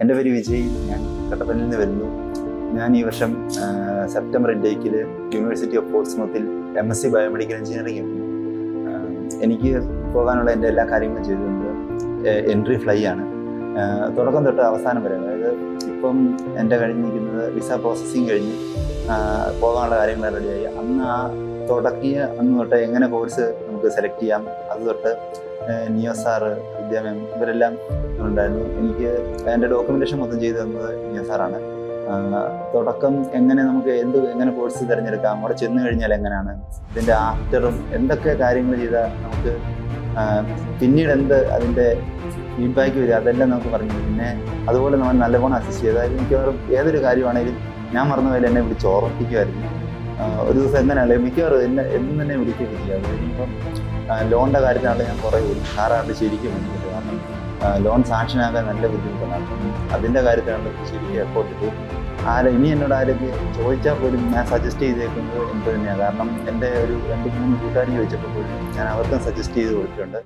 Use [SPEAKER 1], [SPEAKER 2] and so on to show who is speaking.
[SPEAKER 1] എൻ്റെ പേര് വിജയ്. ഞാൻ കട്ടപ്പനയിൽ നിന്ന് വരുന്നു. ഞാൻ ഈ വർഷം സെപ്റ്റംബർ ഇൻടേക്കിൽ യൂണിവേഴ്സിറ്റി ഓഫ് പോർട്സ്മൗത്തിൽ MSc ബയോമെഡിക്കൽ എഞ്ചിനീയറിംഗ് ആയിരുന്നു. എനിക്ക് പോകാനുള്ള എൻ്റെ എല്ലാ കാര്യങ്ങളും ചെയ്തിട്ടുണ്ട്. എൻട്രി ഫ്ലൈ ആണ്, തുടക്കം തൊട്ട് അവസാനം വരെ. അതായത് ഇപ്പം എൻ്റെ കഴിഞ്ഞിരിക്കുന്നത് വിസ പ്രോസസ്സിങ് കഴിഞ്ഞ് പോകാനുള്ള കാര്യങ്ങൾ റെഡിയായി. തുടക്കിയ അന്ന് തൊട്ട് എങ്ങനെ കോഴ്സ് നമുക്ക് സെലക്ട് ചെയ്യാം, അത് തൊട്ട് നിയോ സാറ്, വിദ്യ മാം, ഇവരെല്ലാം ഉണ്ടായിരുന്നു. എനിക്ക് എൻ്റെ ഡോക്യുമെൻറ്റേഷൻ മൊത്തം ചെയ്തു തന്നത് നിയോ സാറാണ്. തുടക്കം എങ്ങനെ കോഴ്സ് തിരഞ്ഞെടുക്കാം, അവിടെ ചെന്ന് കഴിഞ്ഞാൽ എങ്ങനെയാണ്, ഇതിൻ്റെ ആഫ്റ്ററും എന്തൊക്കെ കാര്യങ്ങൾ ചെയ്താൽ നമുക്ക് പിന്നീട് അതിൻ്റെ ഫീഡ്ബാക്ക് വരിക, അതെല്ലാം നമുക്ക് പറഞ്ഞു. പിന്നെ അതുപോലെ നമ്മൾ നല്ലവണ്ണം അസിസ്റ്റ് ചെയ്ത്, അതായത് മിക്കവാറും ഏതൊരു കാര്യമാണെങ്കിലും ഞാൻ മറന്നുപോയാലും എന്നെ വിളിച്ച് ഓർമ്മിപ്പിക്കുമായിരുന്നു. ഒരു ദിവസം എങ്ങനെയല്ലേ മിക്കവാറും എന്നും തന്നെ വിളിക്കുകയൊക്കെ ചെയ്യാം. ഇപ്പം ലോണിൻ്റെ കാര്യത്തിനാണെങ്കിൽ ഞാൻ കുറേ സാറാണ്ട് ശരിക്കും വേണ്ടിയിട്ട്, കാരണം ലോൺ സാങ്ഷനാകാൻ നല്ല ബുദ്ധിമുട്ടാണ്. അപ്പം അതിൻ്റെ കാര്യത്തിനാണ് ശരിക്കും എഫോർട്ട് ഇട്ടു. ഇനി എന്നോട് ആരൊക്കെ ചോദിച്ചാൽ പോലും ഞാൻ സജസ്റ്റ് ചെയ്തേക്കുന്നത് എനിക്ക് തന്നെയാണ്. കാരണം എൻ്റെ ഒരു 2-3 കൂട്ടുകാർ ചോദിച്ചപ്പോൾ പോലും ഞാൻ അവർക്കും സജസ്റ്റ് ചെയ്ത് കൊടുത്തിട്ടുണ്ട്.